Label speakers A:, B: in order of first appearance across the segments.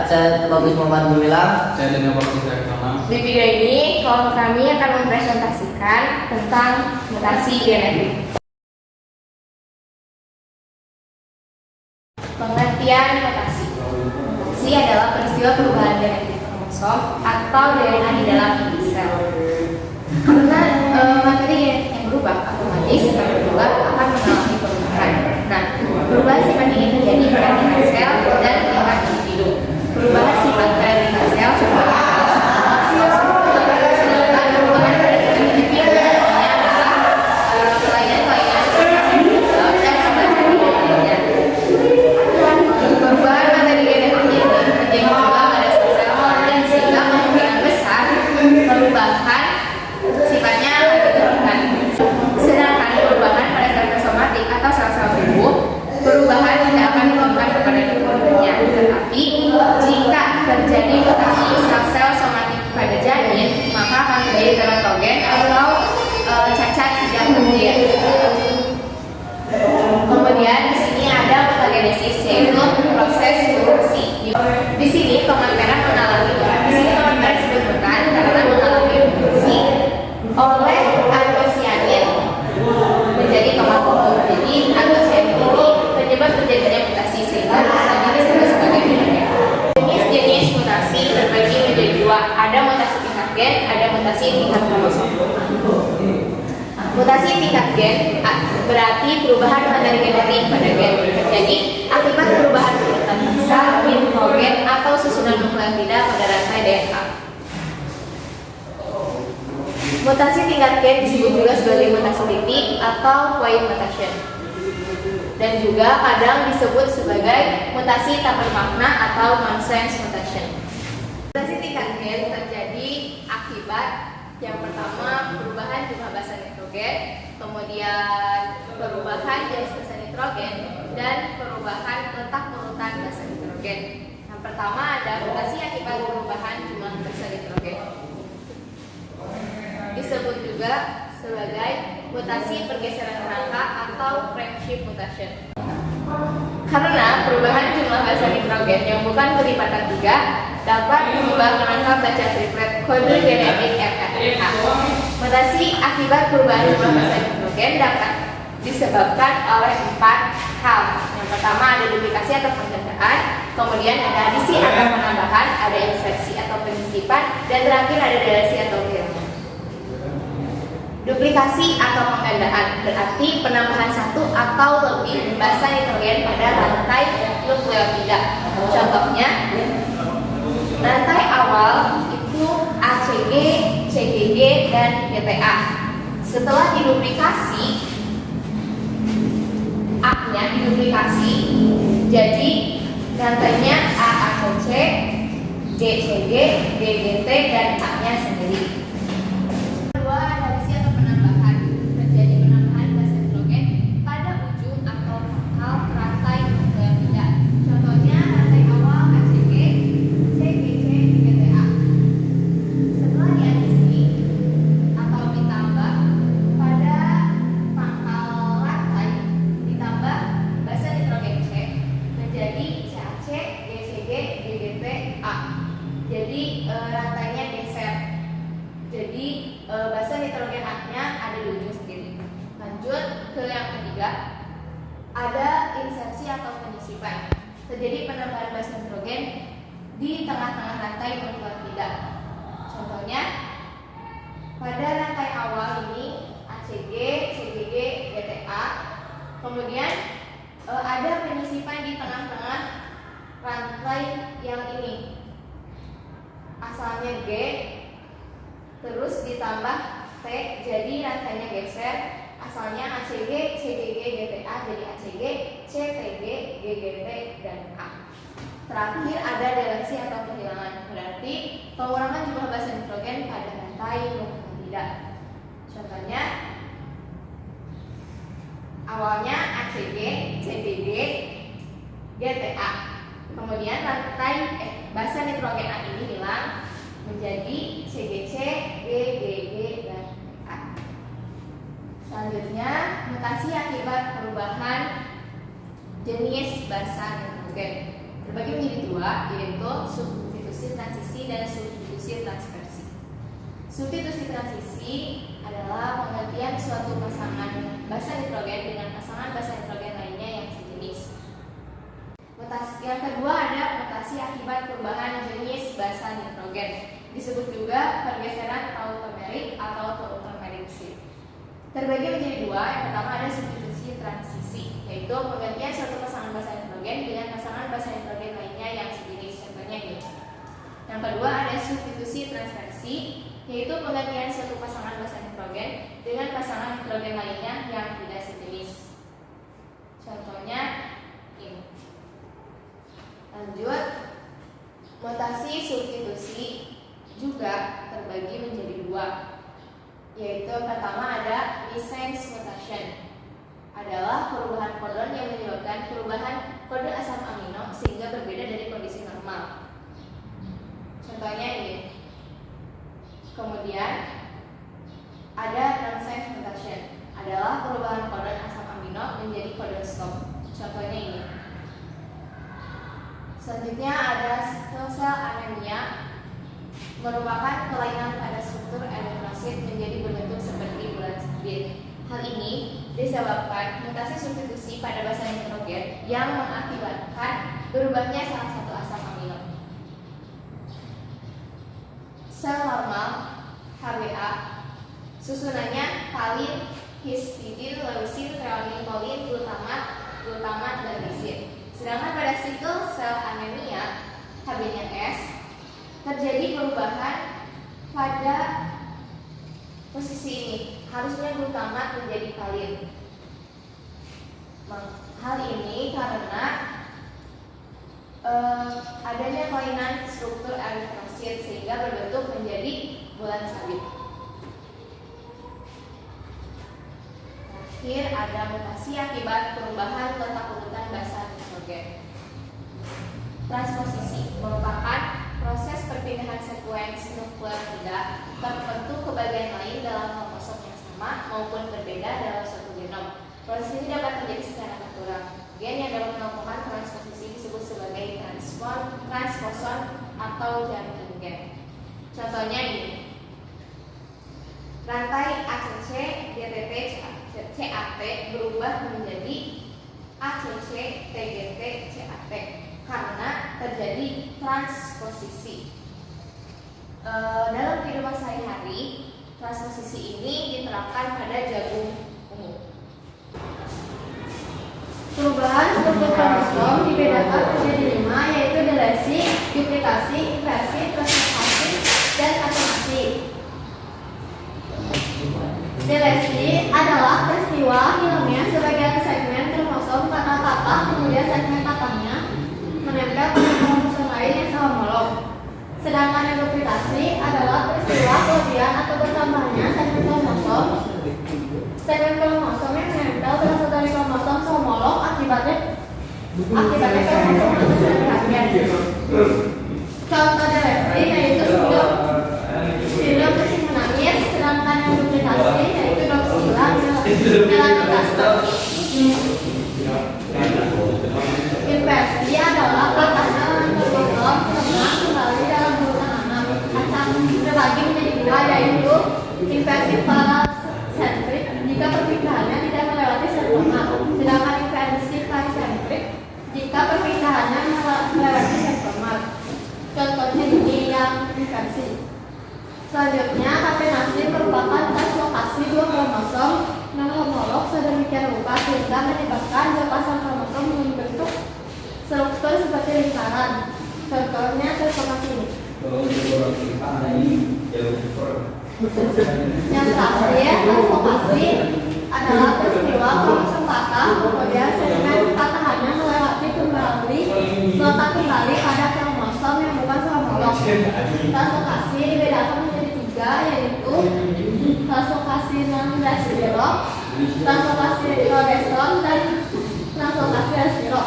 A: saya Bagus Muhammad Gumilang.
B: Saya dengan Bagus Rektono.
C: Di video ini, kelompok kami akan mempresentasikan tentang mutasi genetik. Pengertian mutasi. Mutasi adalah peristiwa perubahan genetik kromosom atau DNA di dalam inti sel. Karena materi genetik yang berubah, otomatis sifat juga akan mengalami perubahan. Nah, perubahan sifat ini terjadi pada tingkat sel dan tingkat individu. Perubahan sifat pada tingkat sel contohnya sedangkan perubahan pada tingkat individu contohnya adalah kelainan-kelainan seperti sel dan sebagainya. Perubahan materi genetik ini terjadi juga pada sel dan sehingga kemungkinan besar perubahan sifatnya akan diturunkan. Sedangkan perubahan pada sel somatik atau sel-sel tubuh, perubahan tidak akan diturunkan kepada individunya. Tetapi jika terjadi mutasi sel-sel somatik pada janin, maka akan terjadi teratogen atau cacat sejak kecil. Kemudian di sini ada mutagenesis, yaitu proses mutasi. Di sini tomat merah mengalami disebutkan karena mengalami mutasi oleh antosianin menjadi tomat ungu. Jadi antosianin ini penyebab terjadinya mutasi sehingga misalnya disebut sebagai penyakit. Jenis mutasi terbagi menjadi dua, ada mutasi tingkat gen, ada mutasi tingkat kromosom. Mutasi tingkat gen berarti perubahan materi genetik pada gen terjadi akibat perubahan urutan sel, nitrogen atau susunan nukleotida pada rantai DNA. Mutasi tingkat gen disebut juga sebagai mutasi titik atau point mutation, dan juga kadang disebut sebagai mutasi tak bermakna atau nonsense mutation. Mutasi tingkat gen terjadi akibat yang pertama perubahan jumlah basa nitrogen, kemudian perubahan jenis basa nitrogen, dan perubahan letak urutan basa nitrogen. Yang pertama ada mutasi akibat perubahan jumlah basa nitrogen. Disebut juga sebagai mutasi pergeseran kerangka atau frameshift mutation. Karena perubahan jumlah basa nitrogen yang bukan kelipatan 3 dapat mengubah kerangka baca triplet kode genetik RNA. Mutasi akibat perubahan jumlah basa nitrogen dapat disebabkan oleh 4 hal. Yang pertama ada duplikasi atau penggandaan, kemudian ada adisi atau penambahan, ada insersi atau penyisipan, dan terakhir ada delesi atau kehilangan. Duplikasi atau penggandaan berarti penambahan satu atau lebih basa nitrogen pada rantai nukleotida. Contohnya, rantai awal itu ACG, CGG, dan GTA. Setelah diduplikasi, A-nya diduplikasi, jadi rantainya AACC, GCG, GGT, dan A-nya sendiri. Jadi rantainya geser. Jadi basa nitrogen A-nya ada di ujung sendiri. Lanjut ke yang ketiga, ada insersi atau penyisipan. Terjadi penambahan basa nitrogen di tengah-tengah rantai nukleotida. Contohnya, pada rantai awal ini ACG, CGG, GTA. Kemudian ada penyisipan di tengah-tengah rantai yang ini. Asalnya G, terus ditambah T, jadi rantainya geser. Asalnya ACG, CGG, GTA, jadi ACG, CTG, GGT, dan A. Terakhir ada delesi atau kehilangan, berarti pengurangan jumlah basa nitrogen pada rantai nukleotida. Contohnya, awalnya ACG, CGG, GTA. Kemudian rantai basa nitrogen A ini hilang menjadi CGC, GGG, dan A. Selanjutnya, mutasi akibat perubahan jenis basa nitrogen. terbagi menjadi dua, yaitu substitusi transisi dan substitusi transversi. Substitusi transisi adalah penggantian suatu pasangan basa nitrogen dengan pasangan basa nitrogen lainnya yang sejenis. Mutasi yang kedua ada mutasi akibat perubahan jenis basa nitrogen, disebut juga pergeseran tautomerik atau tautomerik shift. Terbagi menjadi dua, yang pertama ada substitusi transisi, yaitu penggantian suatu pasangan basa nitrogen dengan pasangan basa nitrogen lainnya yang sejenis. Contohnya ini. Yang kedua ada substitusi transversi, yaitu penggantian suatu pasangan basa nitrogen dengan pasangan nitrogen lainnya yang tidak sejenis. Contohnya ini. Lanjut, mutasi substitusi juga terbagi menjadi dua, yaitu pertama ada missense mutation, adalah perubahan kodon yang menyebabkan perubahan kode asam amino sehingga berbeda dari kondisi normal. Contohnya ini. Kemudian ada nonsense mutation, adalah perubahan kodon asam amino menjadi kodon stop. Contohnya ini. Selanjutnya ada sickle cell anemia, merupakan kelainan pada struktur eritrosit menjadi berbentuk seperti bulat sabit. Hal ini disebabkan mutasi substitusi pada basa nitrogen yang mengakibatkan berubahnya salah satu asam amino. Sel normal HbA susunannya kalin, histidin, leusin, treonin, kolin, glutamat, dan lisin. Sedangkan pada sickle cell anemia Hb-nya S terjadi perubahan pada posisi ini, harusnya glutamat menjadi kalin. Hal ini karena adanya kelainan struktur eritrosit sehingga berbentuk menjadi bulat sabit. Terakhir ada mutasi akibat perubahan letak urutan basa nitrogen. Transposisi merupakan proses perpindahan sekuens nukleotida tertentu ke bagian lain dalam kromosom yang sama maupun berbeda dalam suatu genom. Proses ini dapat terjadi secara natural. Gen yang dapat melakukan transposisi disebut sebagai transposon atau jumping gen. Contohnya ini. Rantai ACC, DTT, CAT berubah menjadi ACC, TGT, CAT karena terjadi transposisi. Dalam kehidupan sehari-hari, transposisi ini diterapkan pada jagung ungu. Perubahan struktur kromosom dibedakan menjadi 5, yaitu delesi, duplikasi, inversi, translokasi, dan atomasi. Delesi adalah peristiwa hilangnya sebagian segmen kromosom karena patah, kemudian segmen patahnya menempel pada kromosom lain yang sehomolog. Sedangkan yang duplikasi adalah peristiwa kelebihan atau bertambahnya segmen kromosom yang menempel pada satu dari kromosom sehomolog akibatnya kromosom itu sudah dihasilkan. Contoh delesi yaitu sindrom kucing menangis, sedangkan yang duplikasi yaitu doxila melanogaster. Inversi adalah patahnya kromosom tengah kembali dalam urutan 6 akan terbagi menjadi 2, yaitu inversi parasentrik jika perpindahannya tidak melewati sel tengah, sedangkan inversi parisentrik jika perpindahannya melewati sel tengah. Contohnya ini yang inversi. Selanjutnya, katenasi merupakan translokasi dua kromosom non homolog sedemikian rupa sehingga menyebabkan dua pasang kromosom membentuk struktur seperti lingkaran. Contohnya translokasi ini. Yang terakhir, translokasi adalah peristiwa kromosom patah, kemudian segmen patahannya melewati melekat kembali pada kromosom yang bukan sehomolog. Translokasi dibedakan menjadi 3, yaitu translokasi non-respiral, translokasi progeston, dan translokasi respiral.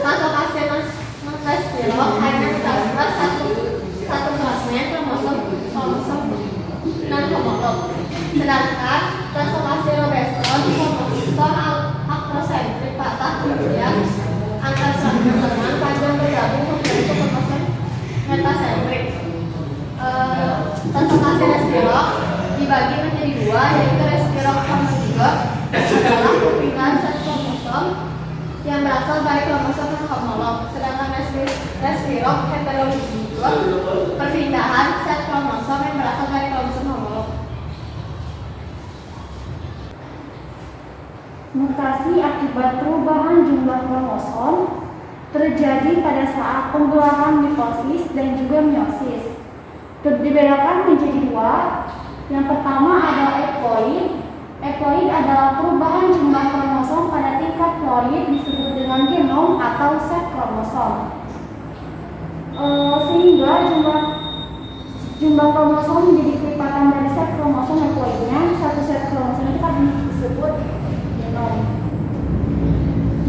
C: Translokasi non-respiral hanya mentransfer satu fragmen kromosom non-homolog. Sedangkan translokasi progeston kromosom akrosentrik patah kemudian yang berasal dari kromosom non homolog, sedangkan resvirok heterozigos perpindahan set kromosom yang berasal dari kromosom homolog.
B: Mutasi akibat perubahan jumlah kromosom terjadi pada saat pembelahan mitosis dan juga meiosis. Dibedakan menjadi dua. Yang pertama adalah eploid. Eploid adalah perubahan jumlah kromosom pada tingkat ploid disebut dengan genom atau set kromosom. Sehingga jumlah kromosom menjadi kelipatan dari set kromosom eploidnya. Satu set kromosom itu kan disebut genom.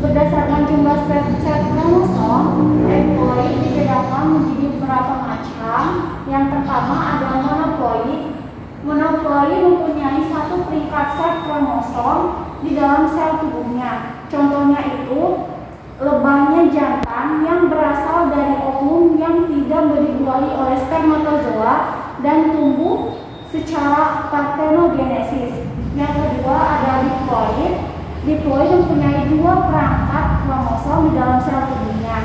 B: Berdasarkan jumlah set kromosom, eploid dibedakan menjadi beberapa macam. Yang pertama adalah monoploid. Monoploid mempunyai satu peringkat set kromosom di dalam sel tubuhnya. Contohnya itu lebahnya jantan yang berasal dari ovum yang tidak dibuahi oleh spermatozoa dan tumbuh secara partenogenesis. Yang kedua ada diploid. Diploid mempunyai dua perangkat kromosom di dalam sel tubuhnya.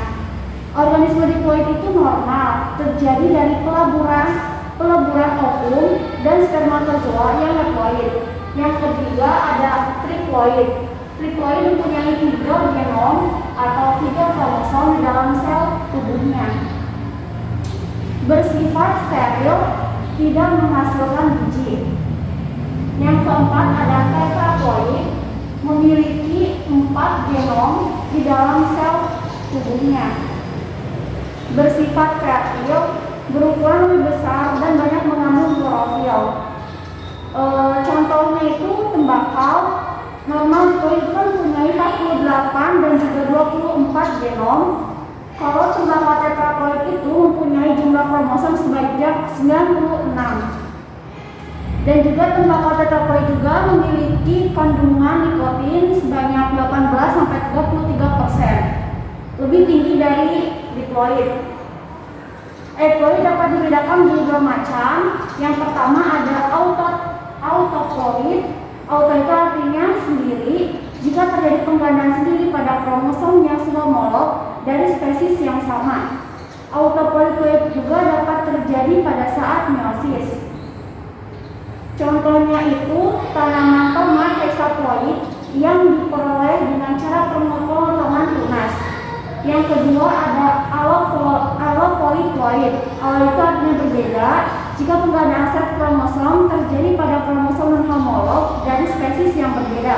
B: Organisme diploid itu normal, terjadi dari peleburan ovum dan spermatozoa yang haploid. Yang ketiga ada triploid. Triploid mempunyai 3 genom atau 3 kromosom di dalam sel tubuhnya. Bersifat steril, tidak menghasilkan biji. Yang keempat ada tetraploid, memiliki 4 genom di dalam sel tubuhnya. Bersifat fertil, berukuran lebih besar dan banyak mengandung klorofil. Contohnya itu tembakau. Normal itu kan mempunyai 48 dan juga 24 genom. Kalau tembakau tetraploid itu mempunyai jumlah kromosom sebanyak 96. Dan juga tembakau tetraploid juga memiliki kandungan nikotin sebanyak 18-33%, lebih tinggi dari diploid. Eploid dapat dibedakan menjadi dua macam. Yang pertama ada autoploid. Auto itu artinya sendiri. Jika terjadi penggandaan sendiri pada kromosom yang homolog dari spesies yang sama. Autoploid juga dapat terjadi pada saat meiosis. Contohnya itu tanaman tomat hexaploid yang diperoleh dengan cara pemotongan tunas. Yang kedua ada alopolyploid. Alo itu artinya berbeda jika penggandaan set kromosom terjadi pada kromosom non homolog dari spesies yang berbeda.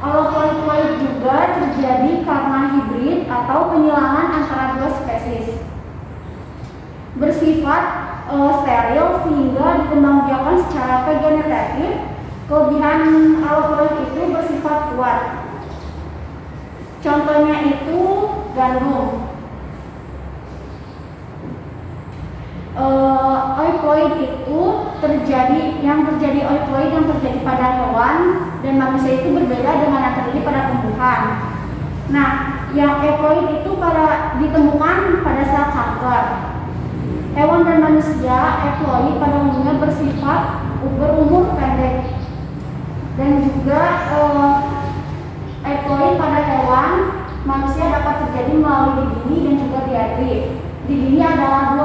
B: Alopolyploid juga terjadi karena hibrid atau penyilangan antara dua spesies. Bersifat steril sehingga dikembangbiakan secara vegetatif. Kelebihan alopolyploid itu bersifat kuat. Contohnya itu gandum. Euploid itu yang terjadi pada hewan dan manusia itu berbeda dengan yang terjadi pada tumbuhan. Nah, yang euploid itu ditemukan pada sel kanker. Hewan dan manusia euploid pada umumnya berumur pendek. Dan juga euploid pada hewan manusia dapat terjadi melalui digini dan juga diadri. Digini adalah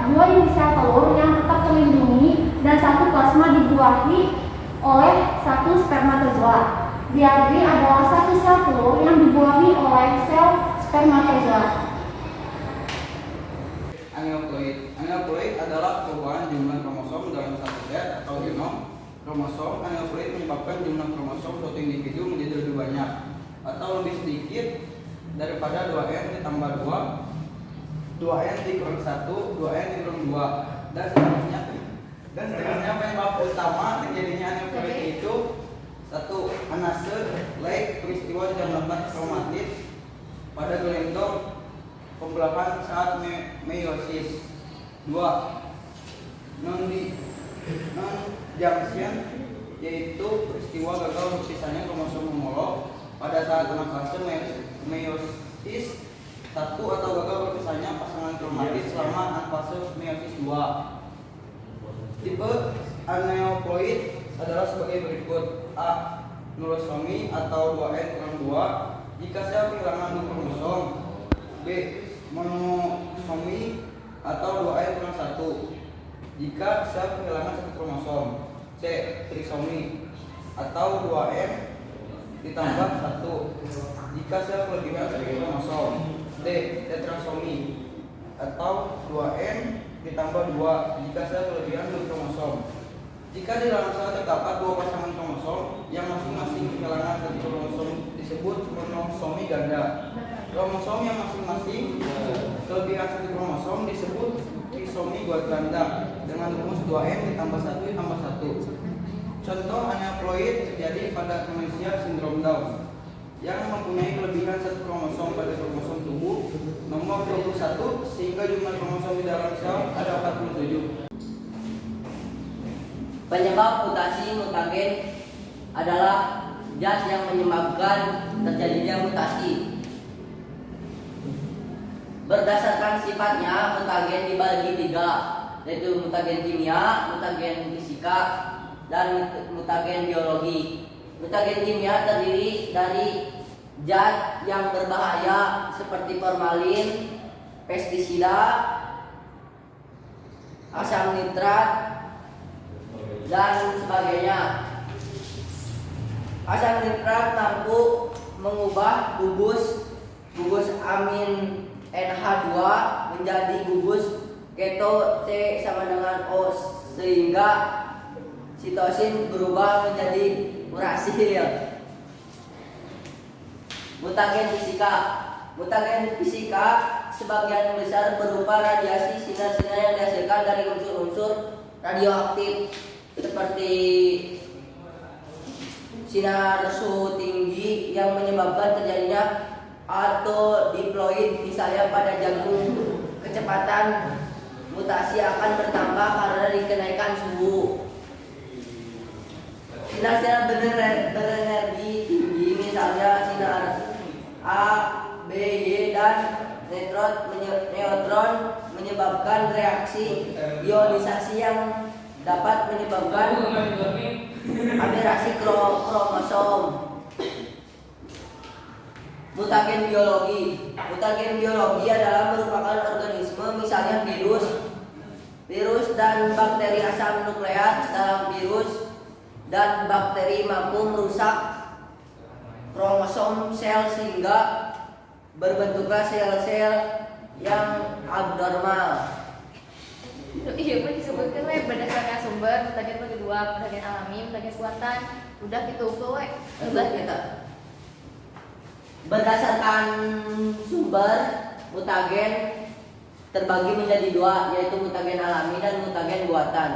B: dua inisial telur yang tetap terlindungi dan satu plasma dibuahi oleh satu spermatozoa. Diadri adalah satu sel telur yang dibuahi oleh sel spermatozoa.
D: Aneuploid adalah perubahan jumlah kromosom dalam satu set atau genom. Kromosom aneuploid menyebabkan jumlah kromosom suatu individu menjadi lebih banyak atau lebih sedikit daripada 2n ditambah 2, 2n dikurang 1, 2n dikurang 2, dan seterusnya. Penyebab utama terjadinya aneuploid itu 1. Anase, lag, peristiwa tidak melakukan kromatit pada gelendong pembelahan saat meiosis. 2. Non-junction, yaitu peristiwa gagal berpisahnya kromosom homolog pada saat anak fase meiosis 1 atau gagal berpisahnya pasangan kromatis selama anfase meiosis 2. Tipe aneuploid adalah sebagai berikut: A. Nulosomi atau 2n-2, jika sel kehilangan 2 kromosom. B. Monosomi atau 2N kurang 1 jika sel kehilangan 1 kromosom. C. Trisomi atau 2N ditambah 1 jika sel kelebihan 1 kromosom. D. Tetrasomi atau 2N ditambah 2 jika sel kelebihan 2 kromosom. Jika di dalam sel terdapat 2 pasangan kromosom yang masing-masing kehilangan 1 kromosom disebut monosomi ganda. Kromosom yang masing-masing kelebihan 1 kromosom disebut trisomi ganda dengan rumus 2N ditambah 1 ditambah 1. Contoh aneuploid terjadi pada manusia sindrom Down yang mempunyai kelebihan 1 kromosom pada kromosom tubuh nomor 21 sehingga jumlah kromosom di dalam sel ada 47.
A: Penyebab mutasi mutagen adalah zat yang menyebabkan terjadinya mutasi. Berdasarkan sifatnya, mutagen dibagi 3, yaitu mutagen kimia, mutagen fisika, dan mutagen biologi. Mutagen kimia terdiri dari zat yang berbahaya seperti formalin, pestisida, asam nitrat, dan sebagainya. Asam nitrat mampu mengubah gugus amin NH2 menjadi gugus keto C sama dengan O sehingga sitosin berubah menjadi urasil. Mutagen fisika sebagian besar berupa radiasi sinar-sinar yang dihasilkan dari unsur-unsur radioaktif seperti sinar suhu tinggi yang menyebabkan terjadinya autodiploid. Misalnya pada jagung, kecepatan mutasi akan bertambah karena kenaikan suhu. Sinar-sinar berenergi tinggi misalnya sinar A, B, Y, dan neutron menyebabkan reaksi ionisasi yang dapat menyebabkan aberasi kromosom. Mutagen biologi adalah merupakan organisme misalnya virus dan bakteri asam nukleat. Dalam virus dan bakteri mampu merusak kromosom sel sehingga berbentuklah sel-sel yang abnormal.
C: Iya, pun disebutkan we berdasarkan sumber mutagen kedua, mutagen alami, mutagen buatan. Udah gitu we.
A: Udah kita. Berdasarkan sumber mutagen terbagi menjadi 2, yaitu mutagen alami dan mutagen buatan.